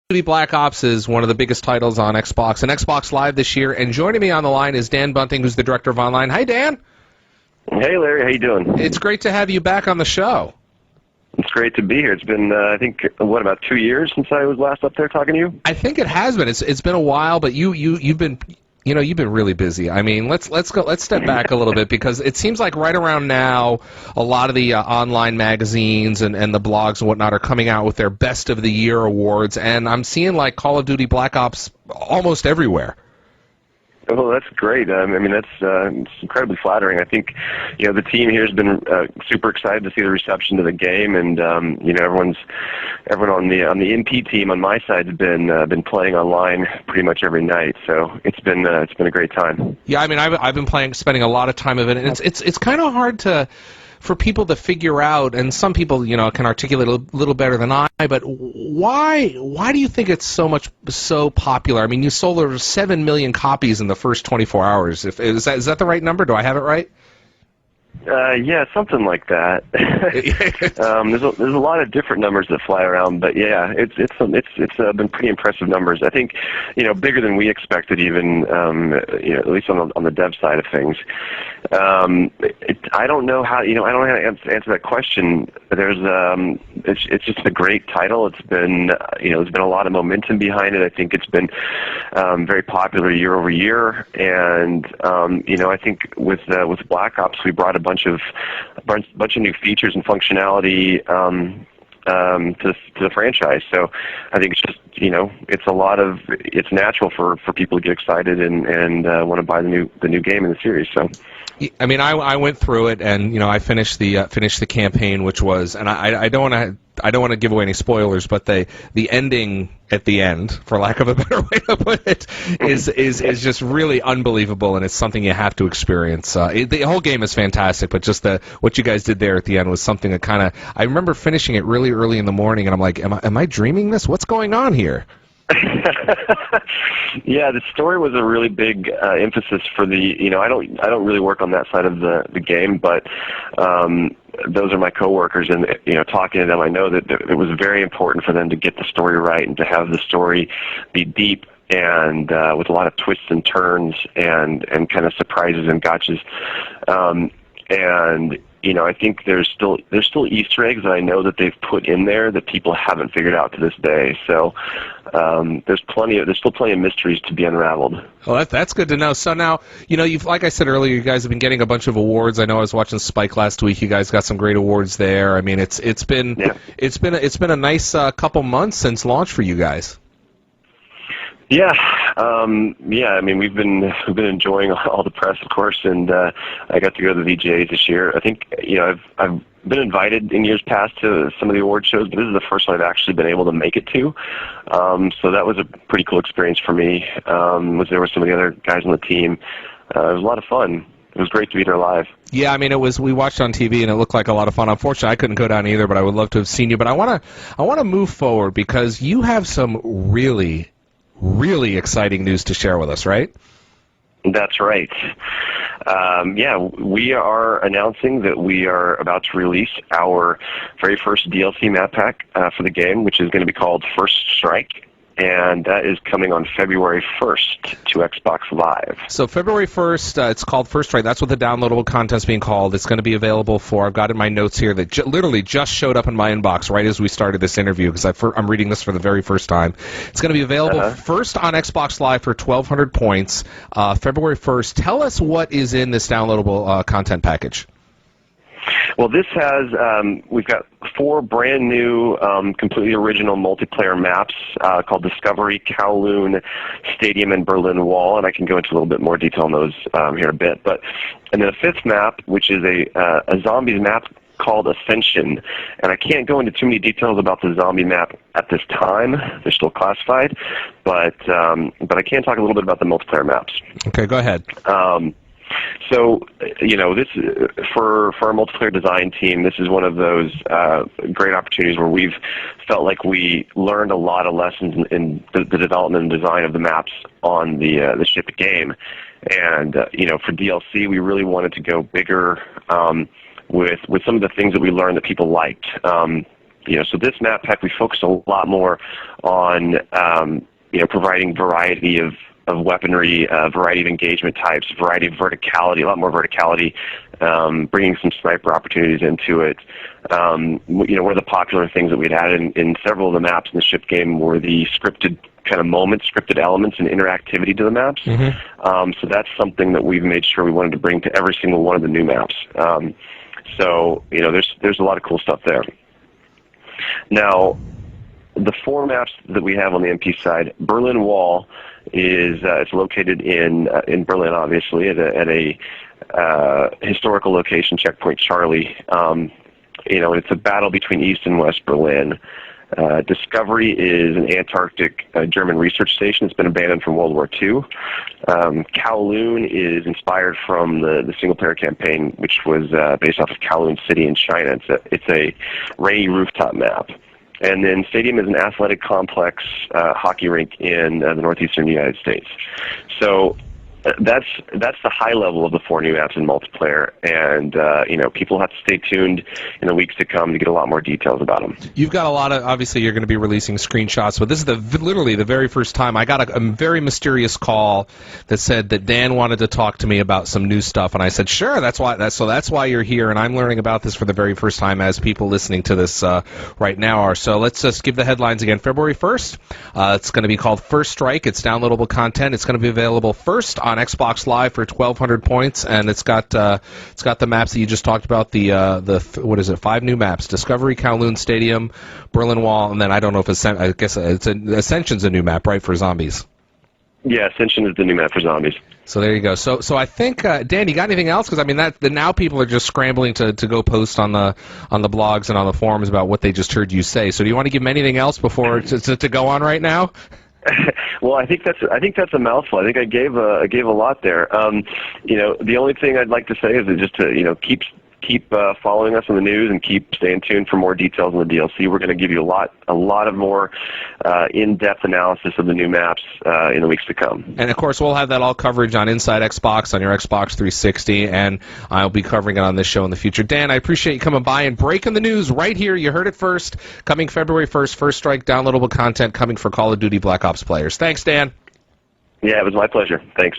Duty Black Ops is one of the biggest titles on Xbox and Xbox Live this year, and joining me on the line is Dan Bunting, who's the director of online. Hi, Dan. Hey, Larry. How you doing? It's great to have you back on the show. It's great to be here. It's been, I think, about 2 years since I was last up there talking to you? I think it has been. It's been a while, but you've been really busy. I mean, let's step back a little bit, because it seems like right around now, a lot of the online magazines and the blogs and whatnot are coming out with their Best of the Year awards, and I'm seeing like Call of Duty Black Ops almost everywhere. Oh, that's great. I mean, that's it's incredibly flattering. I think, the team here has been super excited to see the reception to the game, and everyone on the MP team on my side has been playing online pretty much every night. So it's been a great time. Yeah, I mean, I've been spending a lot of time of it, and it's kind of hard for people to figure out, and some people, can articulate a little better than I, but why do you think it's so popular? I mean, you sold over 7 million copies in the first 24 hours. Is that the right number? Do I have it right? Yeah, something like that. There's a lot of different numbers that fly around, but yeah, it's been pretty impressive numbers. I think, bigger than we expected, even at least on the dev side of things. I don't know how I don't know how to answer that question. It's just a great title. It's been there's been a lot of momentum behind it. I think it's been very popular year over year, and I think with Black Ops we brought a bunch of new features and functionality to the franchise. So I think it's just it's natural for people to get excited and want to buy the new game in the series. So. I mean, I went through it, and I finished the campaign, which was, and I don't want to give away any spoilers, but the ending at the end, for lack of a better way to put it, is just really unbelievable, and it's something you have to experience. The whole game is fantastic, but just what you guys did there at the end was something that kind of, I remember finishing it really early in the morning, and I'm like, am I dreaming this? What's going on here? Yeah, the story was a really big emphasis for the. I don't really work on that side of the game, but those are my coworkers, and talking to them, I know that it was very important for them to get the story right and to have the story be deep and with a lot of twists and turns and kind of surprises and gotchas. And I think there's still Easter eggs that I know that they've put in there that people haven't figured out to this day. So there's still plenty of mysteries to be unraveled. Well, that's good to know. So now, you've, like I said earlier, you guys have been getting a bunch of awards. I know I was watching Spike last week. You guys got some great awards there. I mean, it's been a nice couple months since launch for you guys. Yeah, I mean, we've been enjoying all the press, of course, and I got to go to the VGAs this year. I think I've been invited in years past to some of the award shows, but this is the first one I've actually been able to make it to. So that was a pretty cool experience for me. Was there with some of the other guys on the team. It was a lot of fun. It was great to be there live. Yeah, I mean, we watched on TV and it looked like a lot of fun. Unfortunately, I couldn't go down either, but I would love to have seen you. But I want to move forward, because you have some really exciting news to share with us, right? That's right. We are announcing that we are about to release our very first DLC map pack for the game, which is going to be called First Strike. And that is coming on February 1st to Xbox Live. So February 1st, it's called First Strike. That's what the downloadable content's being called. It's going to be available for, I've got in my notes here, that literally just showed up in my inbox right as we started this interview, because I'm reading this for the very first time. It's going to be available first on Xbox Live for 1,200 points, February 1st. Tell us what is in this downloadable content package. Well, this has, we've got 4 brand new, completely original multiplayer maps called Discovery, Kowloon, Stadium, and Berlin Wall, and I can go into a little bit more detail on those here in a bit. And then a 5th map, which is a zombies map called Ascension, and I can't go into too many details about the zombie map at this time. They're still classified, but I can talk a little bit about the multiplayer maps. Okay, go ahead. So, this for our multiplayer design team, this is one of those great opportunities where we've felt like we learned a lot of lessons in the development and design of the maps on the ship game. And for DLC, we really wanted to go bigger with some of the things that we learned that people liked. So this map pack, we focus a lot more on providing variety of weaponry, variety of engagement types, variety of verticality, a lot more verticality, bringing some sniper opportunities into it. One of the popular things that we'd had in several of the maps in the ship game were the scripted kind of moments, scripted elements, and interactivity to the maps. So that's something that we've made sure we wanted to bring to every single one of the new maps. There's a lot of cool stuff there. Now, the 4 maps that we have on the MP side, Berlin Wall is it's located in Berlin, obviously, at a historical location, Checkpoint Charlie. It's a battle between East and West Berlin. Discovery is an Antarctic German research station. It's been abandoned from World War II. Kowloon is inspired from the single-player campaign, which was based off of Kowloon City in China. It's a rainy rooftop map. And then Stadium is an athletic complex hockey rink in the northeastern United States. So that's the high level of the 4 new maps in multiplayer, and people have to stay tuned in the weeks to come to get a lot more details about them. You've got a lot of, obviously you're going to be releasing screenshots, but this is literally the very first time I got a very mysterious call that said that Dan wanted to talk to me about some new stuff, and I said, sure, that's why you're here, and I'm learning about this for the very first time, as people listening to this right now are. So let's just give the headlines again. February 1st, it's going to be called First Strike. It's downloadable content. It's going to be available first on Xbox Live for 1,200 points, and it's got the maps that you just talked about. What is it? 5 new maps: Discovery, Kowloon Stadium, Berlin Wall, and then I don't know if Ascension's a new map, right, for zombies? Yeah, Ascension is the new map for zombies. So there you go. So I think Dan, you got anything else? Because I mean, now people are just scrambling to go post on the blogs and on the forums about what they just heard you say. So do you want to give them anything else before to go on right now? Well, I think that's a mouthful. I think I gave a lot there. The only thing I'd like to say is just to keep following us on the news and keep staying tuned for more details on the DLC. We're going to give you a lot of more in-depth analysis of the new maps in the weeks to come. And of course, we'll have that all coverage on Inside Xbox, on your Xbox 360, and I'll be covering it on this show in the future. Dan, I appreciate you coming by and breaking the news right here. You heard it first. Coming February 1st, First Strike downloadable content coming for Call of Duty Black Ops players. Thanks, Dan. Yeah, it was my pleasure. Thanks.